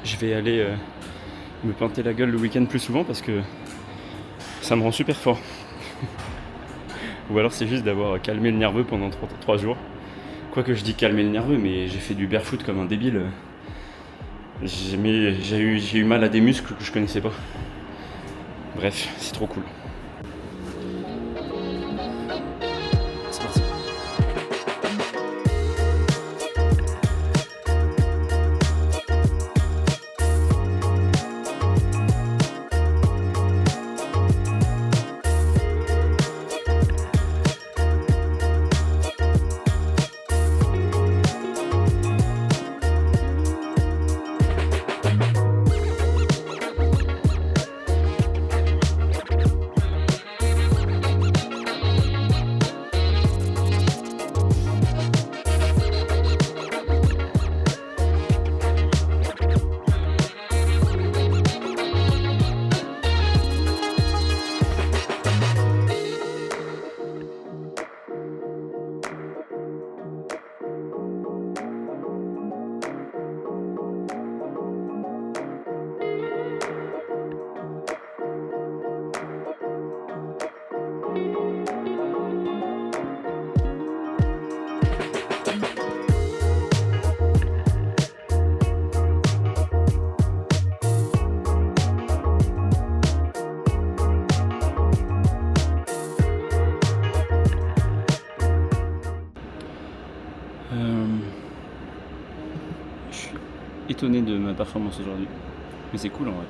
Je vais aller me pinter la gueule le week-end plus souvent parce que ça me rend super fort. Ou alors c'est juste d'avoir calmé le nerveux pendant 3 jours. Quoique je dis calmer le nerveux, mais j'ai fait du barefoot comme un débile. J'ai eu mal à des muscles que je connaissais pas. Bref, c'est trop cool. C'est parti. Je suis étonné de ma performance aujourd'hui. Mais c'est cool en vrai.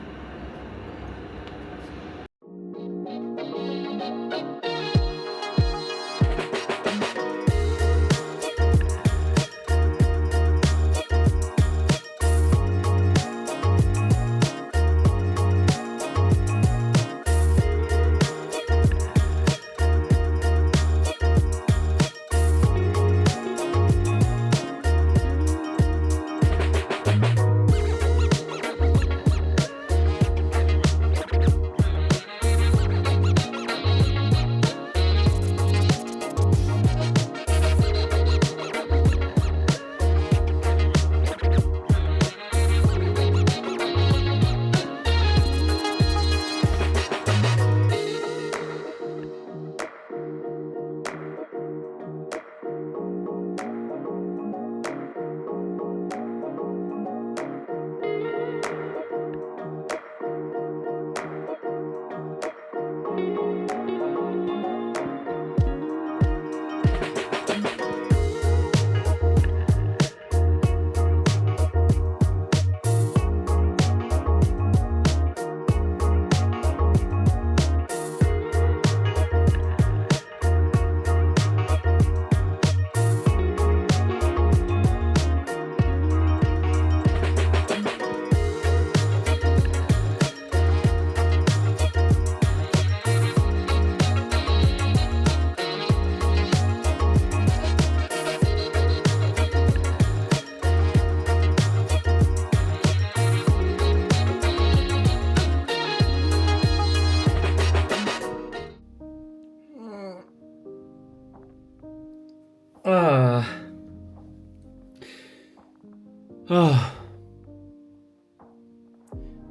Ah. Ah.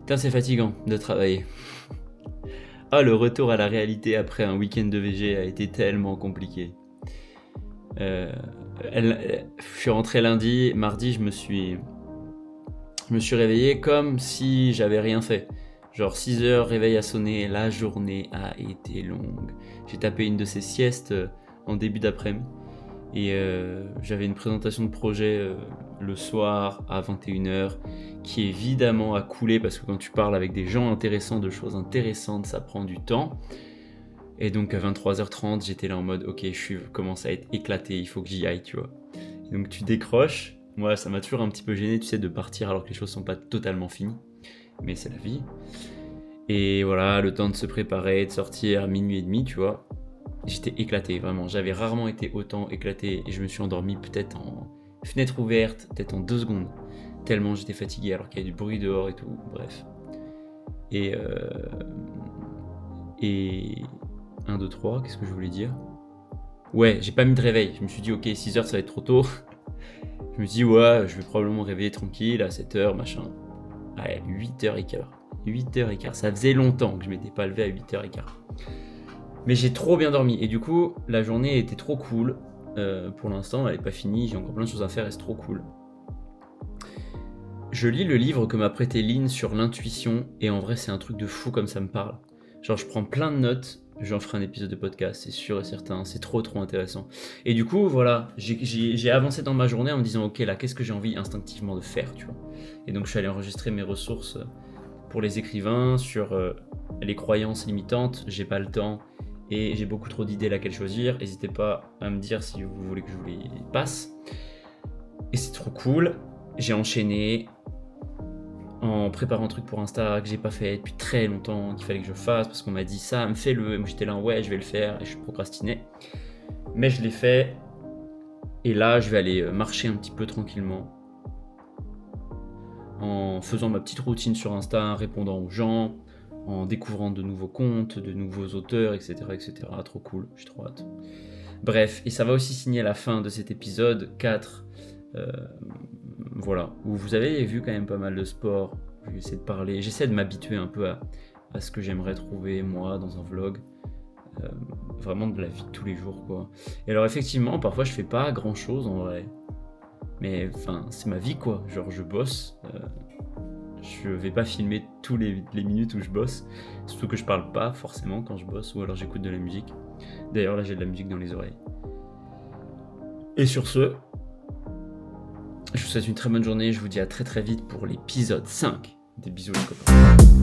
Putain, c'est fatigant de travailler. Ah, le retour à la réalité après un week-end de VG a été tellement compliqué. Je suis rentré lundi, mardi, je me suis réveillé comme si j'avais rien fait. Genre 6 heures, réveil a sonné, la journée a été longue. J'ai tapé une de ces siestes en début d'après-midi. Et j'avais une présentation de projet le soir à 21h qui évidemment a coulé parce que quand tu parles avec des gens intéressants de choses intéressantes, ça prend du temps. Et donc à 23h30, j'étais là en mode ok, je commence à être éclaté, il faut que j'y aille, tu vois. Et donc tu décroches. Moi, ça m'a toujours un petit peu gêné, tu sais, de partir alors que les choses sont pas totalement finies. Mais c'est la vie. Et voilà, le temps de se préparer, de sortir à 00h30, tu vois. J'étais éclaté, vraiment. J'avais rarement été autant éclaté et je me suis endormi peut-être en fenêtre ouverte, peut-être en 2 secondes. Tellement j'étais fatigué alors qu'il y a du bruit dehors et tout. Bref. Et 1, 2, 3, qu'est-ce que je voulais dire ? Ouais, j'ai pas mis de réveil. Je me suis dit, ok, 6h ça va être trop tôt. Je me dis, ouais, je vais probablement me réveiller tranquille à 7h, machin. Ouais, 8h15. 8h15. Ça faisait longtemps que je m'étais pas levé à 8h15. Mais j'ai trop bien dormi. Et du coup, la journée était trop cool. Pour l'instant, elle n'est pas finie. J'ai encore plein de choses à faire et c'est trop cool. Je lis le livre que m'a prêté Lynn sur l'intuition. Et en vrai, c'est un truc de fou comme ça me parle. Genre, je prends plein de notes. J'en ferai un épisode de podcast, c'est sûr et certain. C'est trop intéressant. Et du coup, voilà, j'ai avancé dans ma journée en me disant, ok, là, qu'est-ce que j'ai envie instinctivement de faire, tu vois. Et donc, je suis allé enregistrer mes ressources pour les écrivains sur les croyances limitantes. J'ai pas le temps et j'ai beaucoup trop d'idées laquelle choisir. N'hésitez pas à me dire si vous voulez que je vous les passe. Et c'est trop cool. J'ai enchaîné en préparant un truc pour Insta que j'ai pas fait depuis très longtemps, qu'il fallait que je fasse parce qu'on m'a dit ça, fais-le. Et moi j'étais là, ouais, je vais le faire, et je procrastinais. Mais je l'ai fait. Et là, je vais aller marcher un petit peu tranquillement en faisant ma petite routine sur Insta, en répondant aux gens, en découvrant de nouveaux comptes, de nouveaux auteurs, etc. Trop cool, j'ai trop hâte. Bref, et ça va aussi signer la fin de cet épisode 4. Voilà, où vous avez vu quand même pas mal de sport. J'essaie de m'habituer un peu à ce que j'aimerais trouver moi dans un vlog. Vraiment de la vie de tous les jours, quoi. Et alors effectivement, parfois je fais pas grand chose en vrai. Mais enfin, c'est ma vie, quoi. Genre je bosse. Je vais pas filmer tous les minutes où je bosse. Surtout que je parle pas forcément quand je bosse, ou alors j'écoute de la musique. D'ailleurs là j'ai de la musique dans les oreilles. Et sur ce, je vous souhaite une très bonne journée. Je vous dis à très vite pour l'épisode 5. Des bisous les copains.